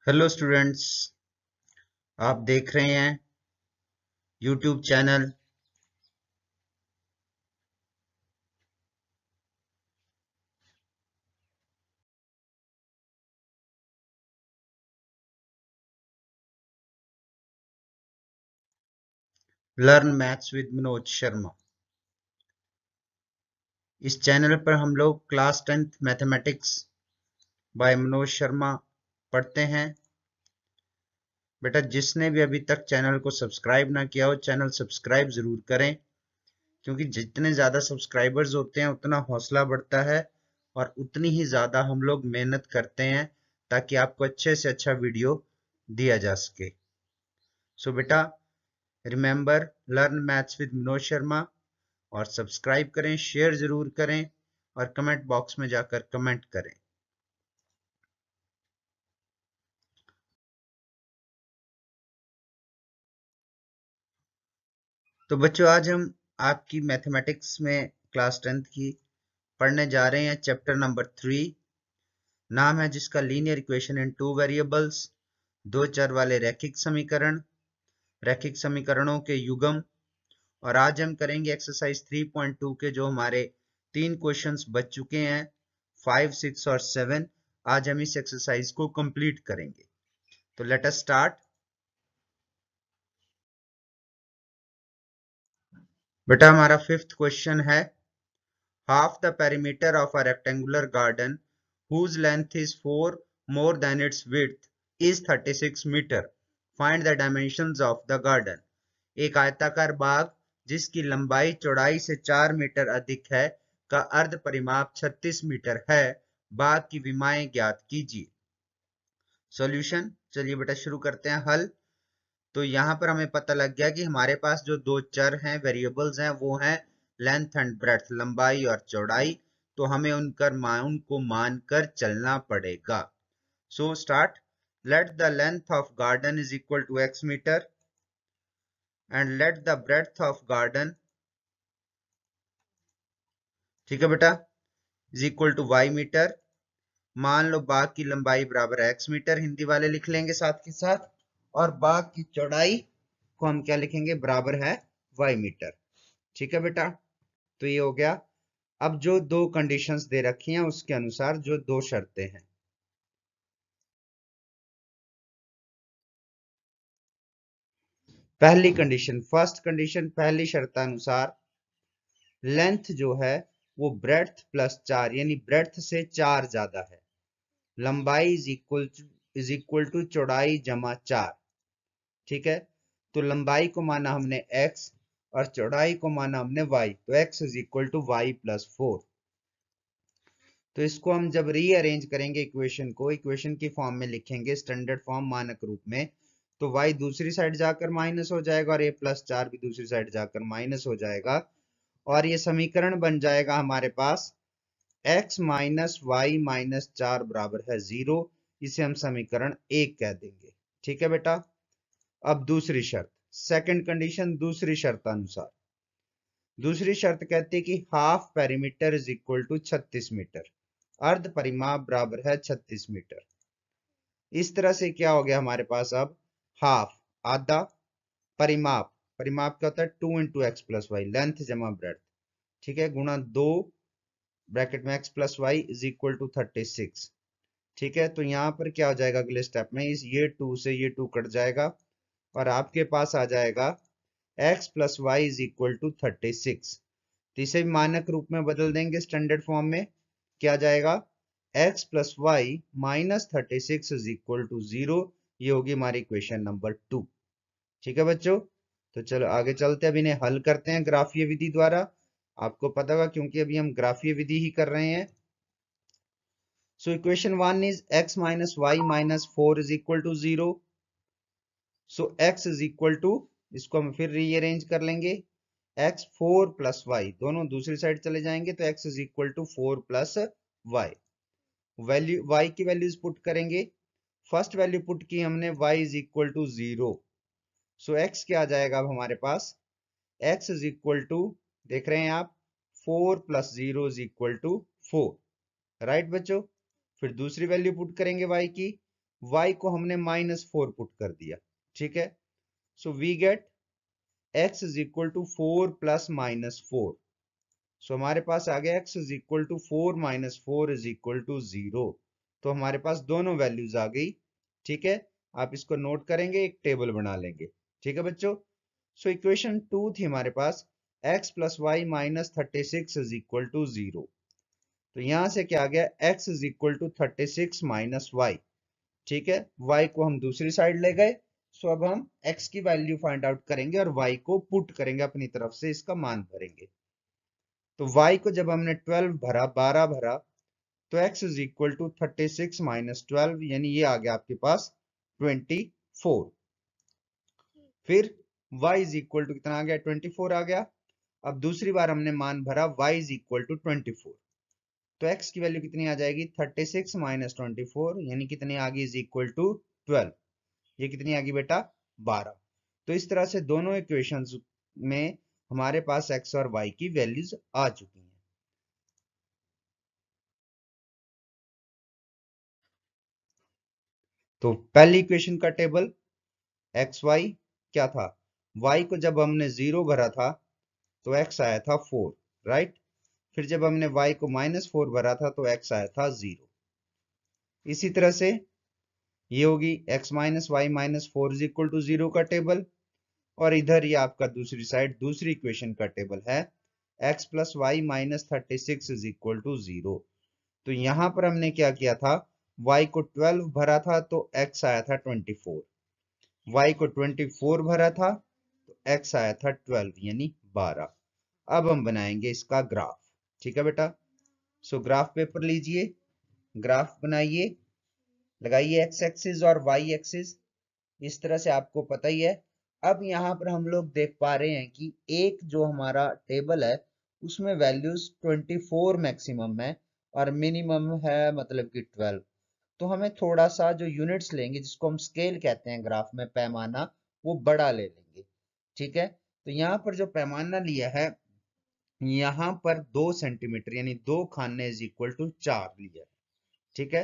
Hello students, आप देख रहे हैं YouTube channel learn maths with Manoj Sharma. इस चैनल पर हम लोग class 10th mathematics bye Manoj Sharma पढ़ते हैं। बेटा, जिसने भी अभी तक चैनल को सब्सक्राइब ना किया हो, चैनल सब्सक्राइब जरूर करें, क्योंकि जितने ज़्यादा सब्सक्राइबर्स होते हैं उतना हौसला बढ़ता है और उतनी ही ज़्यादा हम लोग मेहनत करते हैं ताकि आपको अच्छे से अच्छा वीडियो दिया जा सके। सो बेटा, remember learn maths with Manoj Sharma और सब्सक्राइब करें, शेयर जरूर करें और कमेंट बॉक्स में जाकर कमेंट करें। तो बच्चों, आज हम आपकी मैथमेटिक्स में क्लास 10th की पढ़ने जा रहे हैं चैप्टर नंबर 3। नाम है जिसका linear equation in two variables, दो चर वाले रैखिक समीकरण, रैखिक समीकरणों के युग्म। और आज हम करेंगे एक्सरसाइज 3.2 के जो हमारे 3 क्वेश्चंस बच चुके हैं, 5, 6 और 7। आज हम इस एक्सरसाइज को कंप्लीट करेंगे। तो लेट अस स्टार्ट। बेटा, हमारा 5th क्वेश्चन है, half the perimeter of a rectangular garden whose length is 4 more than its width is 36 meter. Find the dimensions of the garden. एक आयताकार बाग जिसकी लंबाई चौड़ाई से 4 मीटर अधिक है का अर्ध परिमाप 36 मीटर है। बाग की विमाएं ज्ञात कीजिए। सॉल्यूशन, चलिए बेटा शुरू करते हैं हल। तो यहाँ पर हमें पता लग गया कि हमारे पास जो दो चर हैं, वेरिएबल्स हैं, वो हैं लेंथ एंड ब्रेड्थ, लंबाई और चौड़ाई। तो हमें उनको मानकर चलना पड़ेगा। So start. Let the length of garden is equal to x metre and let the breadth of garden, ठीक है बेटा, is equal to y metre. मान लो बाग की लंबाई बराबर है x मीटर, हिंदी वाले लिख लेंगे साथ के साथ, और बाग की चौड़ाई को हम क्या लिखेंगे, बराबर है y मीटर। ठीक है बेटा, तो ये हो गया। अब जो दो कंडीशंस दे रखी हैं उसके अनुसार जो दो शर्तें हैं, पहली कंडीशन, फर्स्ट कंडीशन, पहली शर्त अनुसार लेंथ जो है वो ब्रेड्थ प्लस 4 यानी ब्रेड्थ से 4 ज्यादा है। लंबाई इज इक्वल टू चौड़ाई जमा 4। ठीक है, तो लंबाई को माना हमने x और चौड़ाई को माना हमने y, तो x is equal to y plus 4। तो इसको हम जब रीअरेंज करेंगे इक्वेशन को, इक्वेशन की फॉर्म में लिखेंगे, स्टैंडर्ड फॉर्म मानक रूप में, तो y दूसरी साइड जाकर माइनस हो जाएगा और a प्लस 4 भी दूसरी साइड जाकर माइनस हो जाएगा। और ये समीकरण बन जाएगा हमारे पास x माइनस वाई माइनस 4 बराबर है 0। इसे हम समीकरण 1 कह देंगे। ठीक है बेटा, अब दूसरी शर्त, सेकंड कंडीशन, दूसरी शर्त अनुसार, दूसरी शर्त कहती है कि half perimeter is equal to 36 metre, अर्ध परिमाप बराबर है 36 मीटर। इस तरह से क्या हो गया हमारे पास, अब हाफ आधा, परिमाप, परिमाप क्या होता है, 2 into x plus y, length जमा ब्रेड्थ, ठीक है, गुणा 2 ब्रैकेट में x plus y is equal to 36। ठीक है, तो यहाँ पर क्या हो जाएगा अगले स्टेप में, इस ये 2 से ये 2 कट जाएगा और आपके पास आ जाएगा x plus y is equal to 36। तो इसे भी मानक रूप में बदल देंगे स्टैंडर्ड फॉर्म में, क्या जाएगा, x plus y minus 36 is equal to 0। ये होगी हमारी इक्वेशन नंबर 2। ठीक है बच्चों, तो चलो आगे चलते हैं, अब इन्हें हल करते हैं ग्राफीय विधि द्वारा। आपको पता होगा क्योंकि अभी हम ग्राफीय विधि ही कर रहे हैं। So equation 1 is x minus y minus 4 is equal to 0। So x is equal to, इसको हम फिर रीअरेंज कर लेंगे, x 4 प्लस वाई, दोनों दूसरी साइड चले जाएंगे तो x is equal to 4 plus y. Value y की वैल्यूज पुट करेंगे, फर्स्ट वैल्यू पुट की हमने y is equal to 0। So x क्या आ जाएगा अब हमारे पास, x इज इक्वल टू, देख रहे हैं आप, 4 plus 0 is equal to 4। Right बच्चों, फिर दूसरी वैल्यू पुट करेंगे y की, y को हमने -4 पुट कर दिया, ठीक है। So we get x is equal to 4 plus -4। So हमारे पास आ गया x is equal to 4 -4 is equal to 0। तो हमारे पास दोनों वैल्यूज आ गई, ठीक है। आप इसको नोट करेंगे, एक टेबल बना लेंगे, ठीक है बच्चों। सो इक्वेशन 2 थी हमारे पास, x plus y -36 is equal to 0। तो यहां से क्या आ गया, x is equal to 36 minus y, ठीक है। y को हम दूसरी साइड ले गए। सो अब हम x की वैल्यू फाइंड आउट करेंगे और y को पुट करेंगे अपनी तरफ से, इसका मान भरेंगे। तो y को जब हमने 12 भरा, 12 भरा, तो x is equal to 36 minus 12, यानी ये आ गया आपके पास 24। फिर y इज इक्वल टू कितना आ गया, 24 आ गया। अब दूसरी बार हमने मान भरा, y इज इक्वल टू 24। तो x की वैल्यू कितनी आ जाएगी, 36 माइनस 24, यानी कितनी आ गई, इज इक्वल टू 12। ये कितनी आ गई बेटा, 12। तो इस तरह से दोनों इक्वेशंस में हमारे पास x और y की वैल्यूज आ चुकी हैं। तो पहली इक्वेशन का टेबल, एक्स वाई क्या था, y को जब हमने 0 भरा था तो x आया था 4, राइट। फिर जब हमने y को -4 भरा था तो x आया था 0। इसी तरह से ये होगी x minus y minus 4 is equal to 0 का टेबल। और इधर ये आपका दूसरी साइड दूसरी इक्वेशन का टेबल है, x plus y -36 is equal to 0। तो यहां पर हमने क्या किया था, y को 12 भरा था तो x आया था 24, y को 24 भरा था तो x आया था 12, यानी 12। अब हम बनाएंगे इसका ग्राफ, ठीक है बेटा। सो ग्राफ पेपर लीजिए, ग्राफ बनाइए, लगाइए x एक्सिस और y एक्सिस, इस तरह से आपको पता ही है। अब यहाँ पर हम लोग देख पा रहे हैं कि एक जो हमारा टेबल है उसमें वैल्यूज 24 मैक्सिमम है और मिनिमम है मतलब कि 12। तो हमें थोड़ा सा जो यूनिट्स लेंगे, जिसको हम स्केल कहते हैं ग्राफ में, पैमाना, वो बड़ा ले लेंगे, ठीक है। तो यहाँ पर जो पैमाना लिया है, यहाँ पर 2 सेंटीमीटर यानी 2 खाने इज इक्वल टू 4 लिया है, ठीक है।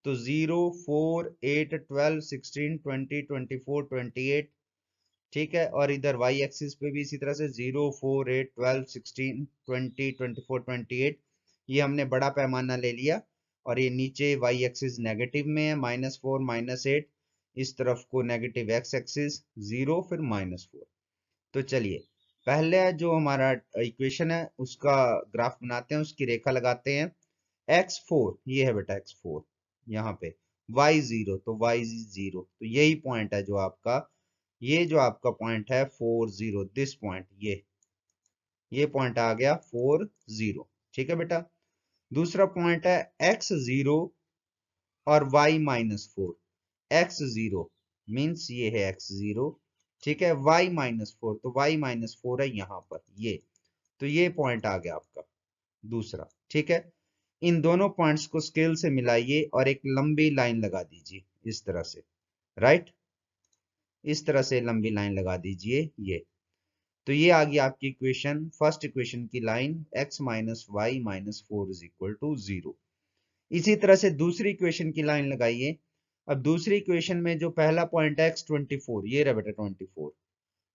तो 0, 4, 8, 12, 16, 20, 24, 28, ठीक है। और इधर y एक्सिस पे भी इसी तरह से 0, 4, 8, 12, 16, 20, 24, 28, ये हमने बड़ा पैमाना ले लिया। और ये नीचे y एक्सिस नेगेटिव में है, -4, -8, इस तरफ को नेगेटिव x एक्सिस 0, फिर -4। तो चलिए पहले जो हमारा इक्वेशन है उसका ग्राफ बनाते हैं, उसकी रेखा लगाते हैं। x4 ये है बेटा, x4 यहाँ पे, y0 तो y0, तो यही पॉइंट है जो आपका, ये जो आपका पॉइंट है 40, दिस पॉइंट, ये पॉइंट आ गया 40, ठीक है बेटा। दूसरा पॉइंट है x0 और y-4। x0 मीन्स ये है x0, ठीक है। y-4 तो y-4 है यहाँ पर, ये तो ये पॉइंट आ गया आपका दूसरा, ठीक है। इन दोनों पॉइंट्स को स्केल से मिलाइए और एक लंबी लाइन लगा दीजिए इस तरह से, राइट। इस तरह से लंबी लाइन लगा दीजिए ये। तो ये आ गई आपकी इक्वेशन, फर्स्ट इक्वेशन की line, x minus y minus 4 is equal to 0। इसी तरह से दूसरी इक्वेशन की लाइन लगाइए। अब दूसरी इक्वेशन में जो पहला पॉइंट है x24, ये रहा बेटा 24,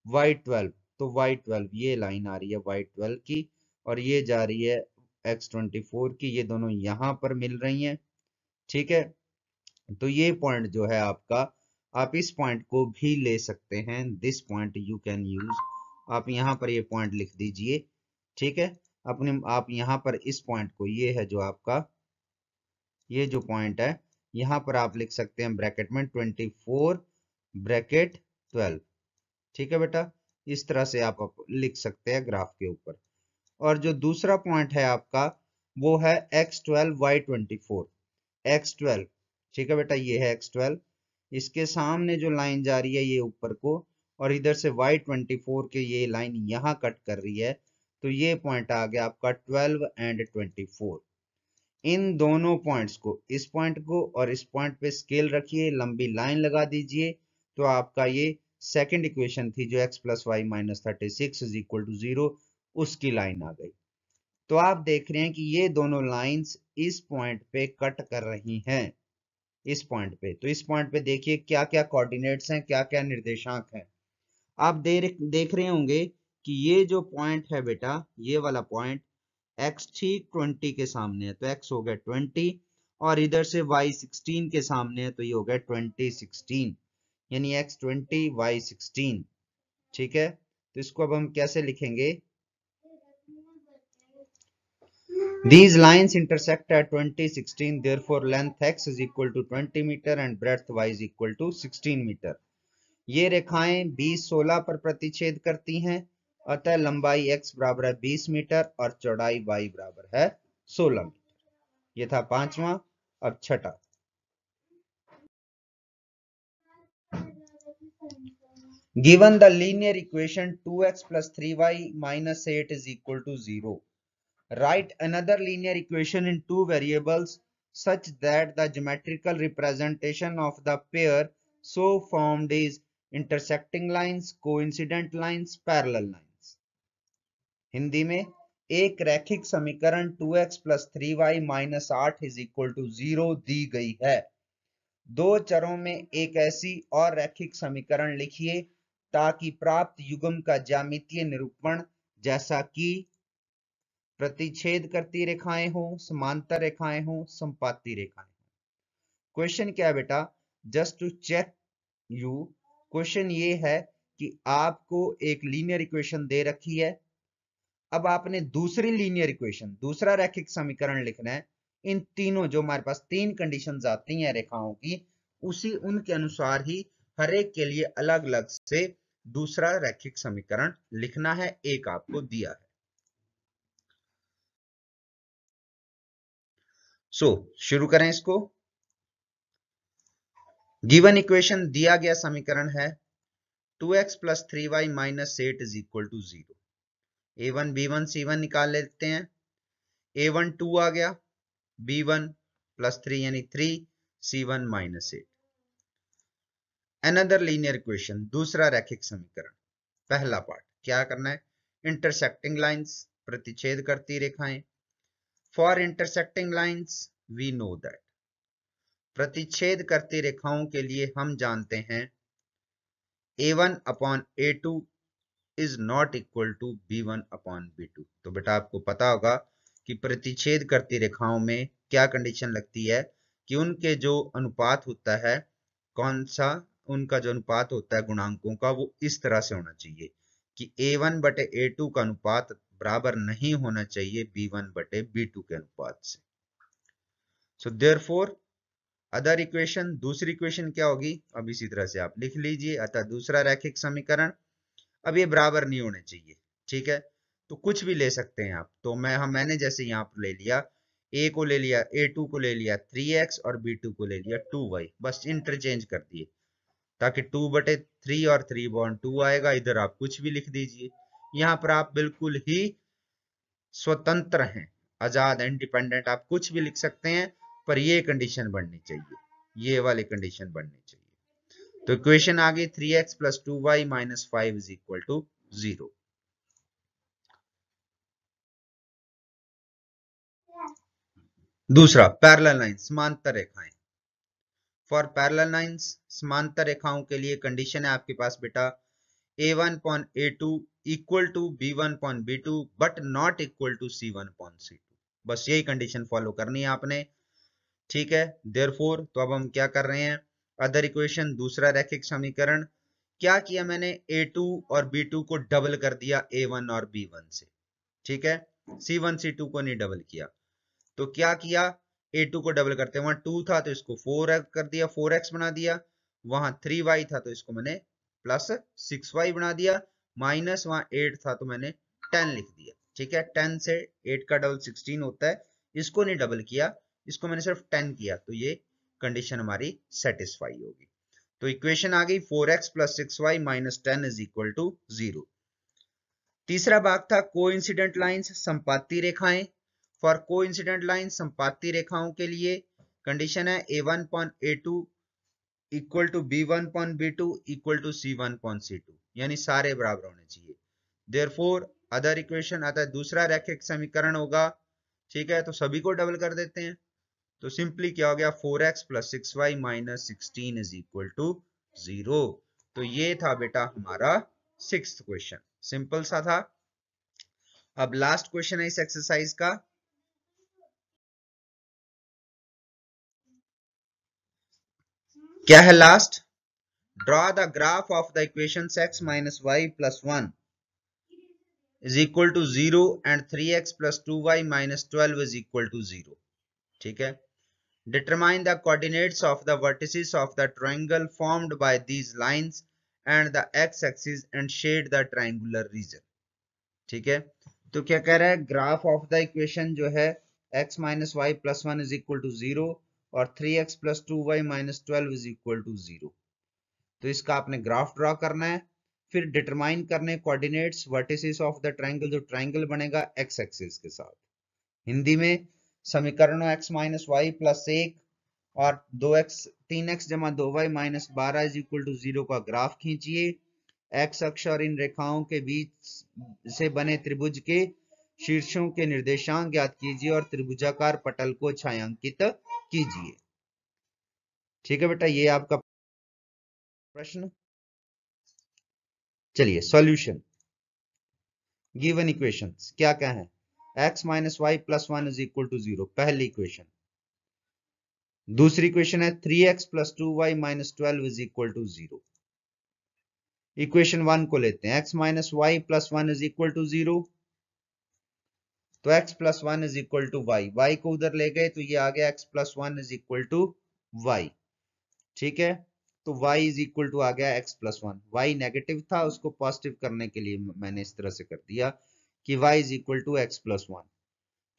y12 तो y12 ये लाइन आ रही है y12 की, और ये जा रही है x24 की, ये दोनों यहां पर मिल रही हैं, ठीक है। तो ये पॉइंट जो है आपका, आप इस पॉइंट को भी ले सकते हैं, this point you can use. आप यहाँ पर ये पॉइंट लिख दीजिए, ठीक है। अपने आप यहाँ पर इस पॉइंट को, ये है जो आपका, ये जो पॉइंट है यहाँ पर आप लिख सकते हैं ब्रैकेट में 24 ब्रैकेट 12, ठीक है बेटा। इस तरह से आप लिख सकते हैं ग्राफ के ऊपर। और जो दूसरा पॉइंट है आपका, वो है x12 y24, x12, ठीक है बेटा, ये है x12। इसके सामने जो लाइन जा रही है ये ऊपर को, और इधर से y24 के ये लाइन यहाँ कट कर रही है, तो ये पॉइंट आ गया आपका 12 एंड 24। इन दोनों पॉइंट्स को, इस पॉइंट को और इस पॉइंट पे स्केल रखिए, लंबी लाइन लगा दीजिए, तो आपका ये सेकंड इक्वेशन थी जो x plus y minus 36 is equal to 0, उसकी लाइन आ गई। तो आप देख रहे हैं कि ये दोनों लाइंस इस पॉइंट पे कट कर रही हैं, इस पॉइंट पे। तो इस पॉइंट पे देखिए क्या क्या कोऑर्डिनेट्स हैं, क्या क्या निर्देशांक हैं। आप देख रहे होंगे कि ये जो पॉइंट है बेटा, ये वाला पॉइंट x ठीक 20 के सामने है, तो x हो गया 20, और इधर से y 16 के सामने है, तो ये हो गया 20 16, यानी x 20 y 16। ठीक है, तो इसको अब हम कैसे लिखेंगे? These lines intersect at 20 16, therefore length x is equal to 20 meter and breadth y is equal to 16 meter। ये रेखाएं 20 16 पर प्रतिच्छेद करती हैं, अतः लंबाई x बराबर है 20 मीटर और चौड़ाई y बराबर है 16 मीटर। ये था पांचवा। अब छठा, given the linear equation 2x plus 3y minus 8 is equal to 0, write another linear equation in two variables such that the geometrical representation of the pair so formed is intersecting lines, coincident lines, parallel lines। Hindi में, एक रैखिक समीकरण 2x plus 3y minus 8 is equal to 0 दी गई है। दो चरों में एक ऐसी और रैखिक समीकरण लिखिए ताकि प्राप्त युग्म का ज्यामितीय निरूपण, जैसा कि प्रतिच्छेद करती रेखाएं हो, समांतर रेखाएं हो, संपाती रेखाएं हो। क्वेश्चन क्या है बेटा? Just to check you, question ये है कि आपको एक लीनियर इक्वेशन दे रखी है, अब आपने दूसरी लीनियर इक्वेशन, दूसरा रैखिक समीकरण लिखना है। इन तीनों जो हमारे पास तीन कंडीशंस आती हैं रेखाओं की, उसी उनके अनुसार ही हर एक के लिए अलग अलग से दूसरा रैखिक समीकरण लिखना है, एक आपको दिया है। शुरू करें इसको। गिवन इक्वेशन दिया गया समीकरण है 2x plus 3y minus 8 is equal to 0। a1 b1 c1 निकाल लेते हैं। a1 2 आ गया, b1 plus 3 यानी 3, c1 minus 8। Another linear equation, दूसरा रैखिक समीकरण। पहला पार्ट क्या करना है? इंटरसेक्टिंग लाइंस, प्रतिच्छेद करती रेखाएं। For intersecting lines we know that, प्रतिच्छेद करती रेखाओं के लिए हम जानते हैं a1 upon a2 is not equal to b1 upon b2। तो बेटा आपको पता होगा कि प्रतिच्छेद करती रेखाओं में क्या कंडीशन लगती है कि उनके जो अनुपात होता है, कौन सा उनका जो अनुपात होता है गुणांकों का, वो इस तरह से होना चाहिए कि a1 बटे a2 का अनुपात बराबर नहीं होना चाहिए b1 बटे b2 के अनुपात से। सो देयरफॉर अदर इक्वेशन, दूसरी इक्वेशन क्या होगी? अब इसी तरह से आप लिख लीजिए। अतः दूसरा रैखिक समीकरण, अब ये बराबर नहीं होने चाहिए, ठीक है, तो कुछ भी ले सकते हैं आप। तो मैंने जैसे यहाँ पर ले लिया, a को ले लिया, a2 को ले लिया 3x और b2 को ले लिया 2y, बस इंटरचेंज कर दिए ताकि 2 बटे 3 और 3 बॉन्ड 2 आएगा। इधर आप कुछ भी लिख दीजिए। यहाँ पर आप बिल्कुल ही स्वतंत्र हैं, आजाद, इंडिपेंडेंट, आप कुछ भी लिख सकते हैं, पर ये कंडीशन बननी चाहिए, ये वाली कंडीशन बननी चाहिए। तो इक्वेशन आ गई 3x plus 2y minus 5 is equal to 0। दूसरा, पैरेलल लाइन, समांतर रेखाएं। फॉर पैरेलल लाइंस, समांतर रेखाओं के लिए कंडीशन है आपके पास बेटा a1 upon a2 equal to b1 upon b2 but not equal to c1 upon c2। बस यही कंडीशन फॉलो करनी है आपने, ठीक है। देयरफॉर तो अब हम क्या कर रहे हैं? अदर इक्वेशन, दूसरा रैखिक समीकरण। क्या किया मैंने? a2 और b2 को डबल कर दिया a1 और b1 से, ठीक है, c1 c2 को नहीं डबल किया। तो क्या किया? a2 को डबल करते, वहां 2 था तो इसको 4 कर दिया, 4x बना दिया। वहां 3y था तो इसको मैंने प्लस 6y बना दिया। माइनस वहां 8 था तो मैंने 10 लिख दिया, ठीक है। 10 से 8 का डबल 16 होता है, इसको नहीं डबल किया, इसको मैंने सिर्फ 10 किया, तो ये कंडीशन हमारी सेटिस्फाई होगी। तो इक्वेशन आ गई 4x plus 6y minus 10 is equal to 0। तीसरा भाग था कोइंसिडेंट लाइंस, संपाती रेखाएं। फॉर कोइंसिडेंट लाइन, संपाती रेखाओं के लिए कंडीशन है a1 upon a2 equal to b1 upon b2 equal to c1 upon c2, यानी सारे बराबर होने चाहिए। देयरफॉर अदर इक्वेशन आता है, दूसरा रैखिक समीकरण होगा, ठीक है, तो सभी को डबल कर देते हैं। तो सिंपली क्या हो गया 4x plus 6y minus 16 is equal to 0। तो ये था बेटा हमारा 6th क्वेश्चन, सिंपल सा था। अब लास्ट क्वेश्चन है इस एक्सरसाइज का। क्या है last? Draw the graph of the equation x minus y plus 1 is equal to 0 and 3x plus 2y minus 12 is equal to 0। ठीक है। Determine the coordinates of the vertices of the triangle formed by these lines and the x-axis and shade the triangular region। ठीक है। तो क्या कह रहा है, graph of the equation जो है x minus y plus 1 is equal to 0 और 3x plus 2y minus 12 is equal to 0। तो इसका आपने ग्राफ ड्रॉ करना है, फिर डिटरमाइन करने coordinates vertices of the triangle, जो ट्रायंगल बनेगा एक्स एक्सिस के साथ। हिंदी में समीकरणों x माइनस वाई प्लस 1 और 3x जमा 2y minus 12 is equal to 0 का ग्राफ खींचिए। एक्स अक्ष और इन रेखाओं के बीच से बने त्रिभुज के शीर्षों के निर्देशांक ज्ञात कीजिए और त्रिभुजाकार पटल को छायांकित कीजिए। ठीक है बेटा, ये आपका प्रश्न। चलिए सॉल्यूशन। गिवन इक्वेशंस क्या क्या है? x minus y plus 1 is equal to 0, पहली इक्वेशन। दूसरी इक्वेशन है 3x plus 2y minus 12 is equal to 0। Equation 1 को लेते हैं, x minus y plus 1 is equal to 0, तो x plus 1 is equal to y, y को उधर ले गए तो ये आ गया x plus 1 is equal to y. ठीक है, तो y इज इक्वल टू आ गया x प्लस 1। वाई नेगेटिव था, उसको पॉजिटिव करने के लिए मैंने इस तरह से कर दिया कि y is equal to x plus 1।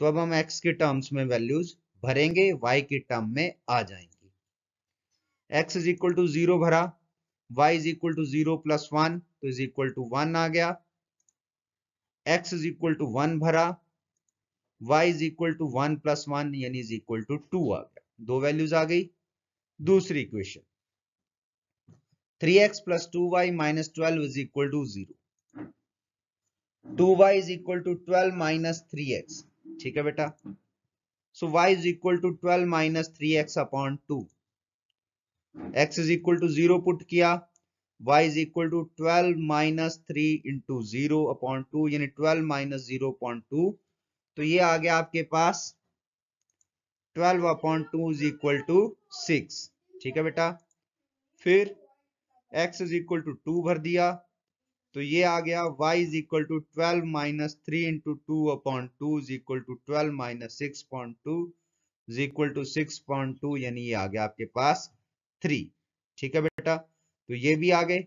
तो अब हम x के टर्म्स में वैल्यूज भरेंगे, y के टर्म में आ जाएंगी। x इज इक्वल टू 0 भरा, y is equal to 0 plus 1 तो इज इक्वल टू 1 आ गया। x इज इक्वल टू 1 भरा, y is equal to 1 plus 1 यानी इज इक्वल टू 2 आ गया। दो वैल्यूज आ गई। दूसरी equation 3x plus 2y minus 12 is equal to 0। 2y is equal to 12 minus 3x। ठीक है बेटा, so y is equal to 12 minus 3x upon 2। x is equal to 0 put किया, y is equal to 12 minus 3 into 0 upon 2 यानी 12 minus 0 upon 2। तो ये आ गया आपके पास 12 अपॉन 2 इज इक्वल टू 6। ठीक है बेटा, फिर x इज इक्वल टू 2 भर दिया, तो ये आ गया y is equal to 12 minus 3 into 2 upon 2 is equal to 12 minus 6.2 is equal to 6.2 यानी ये आ गया आपके पास 3। ठीक है बेटा, तो ये भी आ गए,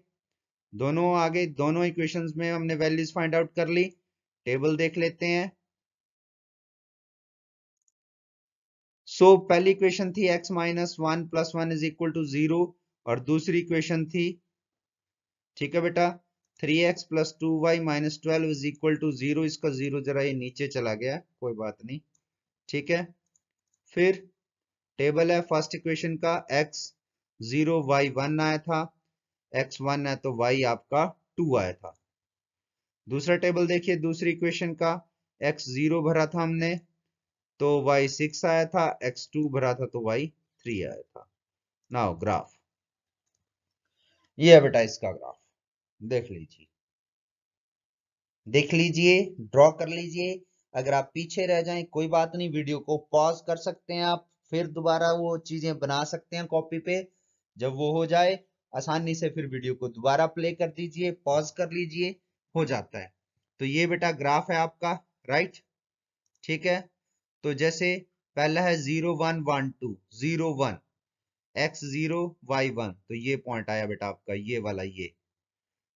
दोनों आ गए। दोनों इक्वेशंस में हमने वैल्यूज फाइंड आउट कर ली। टेबल देख लेते हैं। सो पहली इक्वेशन थी x minus 1 plus 1 is equal to 0 और दूसरी इक्वेशन थी, ठीक है बेटा, 3x plus 2y minus 12 is equal to 0। इसका 0 जरा ये नीचे चला गया, कोई बात नहीं। ठीक है, फिर टेबल है फर्स्ट इक्वेशन का, x 0 y 1 आया था, x 1 है तो y आपका 2 आया था। दूसरा टेबल देखिए दूसरी इक्वेशन का, x 0 भरा था हमने तो y 6 आया था, x 2 भरा था तो y 3 आया था। नाउ ग्राफ, ये है बेटा इसका ग्राफ, देख लीजिए, देख लीजिए, ड्रॉ कर लीजिए। अगर आप पीछे रह जाएं कोई बात नहीं, वीडियो को पॉज कर सकते हैं आप, फिर दोबारा वो चीजें बना सकते हैं कॉपी पे। जब वो हो जाए आसानी से फिर वीडियो को दोबारा प्ले कर दीजिए, पॉज कर लीजिए, हो जाता है। तो ये बेटा ग्राफ है आपका, राइट। ठीक है, तो जैसे पहला है 0 1 1 2 0 1 x 0 y 1, तो ये पॉइंट आया बेटा आपका ये वाला, ये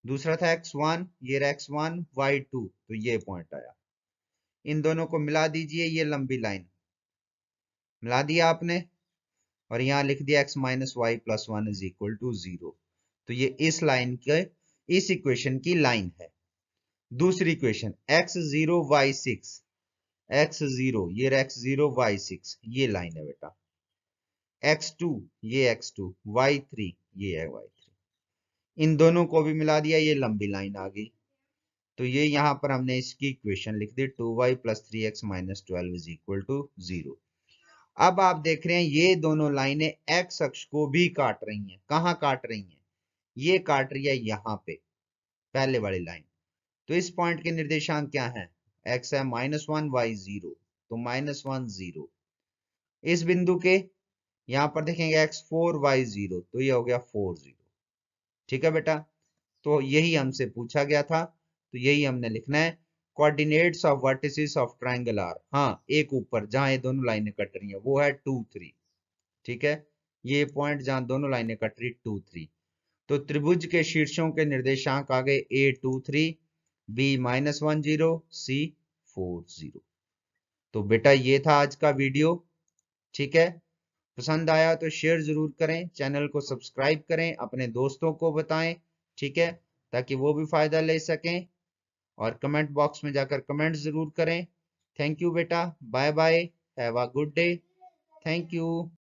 दूसरा था x1, ये x1 y2, तो ये पॉइंट आया। इन दोनों को मिला दीजिए, ये लंबी लाइन मिला दिया आपने और यहां लिख दिया x minus y plus 1 is equal to 0। तो ये इस लाइन के, इस इक्वेशन की लाइन है। दूसरी इक्वेशन x0 y6, x0 ये x0 y6, ये लाइन है बेटा। x2 ये x2, y3 ये है y3, इन दोनों को भी मिला दिया, ये लंबी लाइन आ गई। तो ये यहां पर हमने इसकी इक्वेशन लिख दी 2y plus 3x minus 12 is equal to 0। अब आप देख रहे हैं ये दोनों लाइनें एक्स अक्ष को भी काट रही हैं। कहां काट रही हैं? ये काट रही है यहां पे, पहले वाली लाइन। तो इस पॉइंट के निर्देशांक क्या है? एक्स है -1 y 0, तो -1 0। इस बिंदु के यहां पर देखेंगे x4 y 0, तो ये हो गया 4 0। ठीक है बेटा, तो यही हमसे पूछा गया था, तो यही हमने लिखना है। Coordinates of vertices of triangle are, हाँ एक ऊपर जहां ये दोनों लाइनें कट रही हैं वो है 2 3। ठीक है, ये पॉइंट जहां दोनों लाइनें कट रही 2 3। तो त्रिभुज के शीर्षों के निर्देशांक आ गए a 2 3, b -1 0, c 4 0। तो बेटा ये था आज का वीडियो। ठीक है, पसंद आया तो शेयर जरूर करें, चैनल को सब्सक्राइब करें, अपने दोस्तों को बताएं। ठीक है, ताकि वो भी फायदा ले सकें। और कमेंट बॉक्स में जाकर कमेंट जरूर करें। थैंक यू बेटा, bye bye, have a good day, thank you.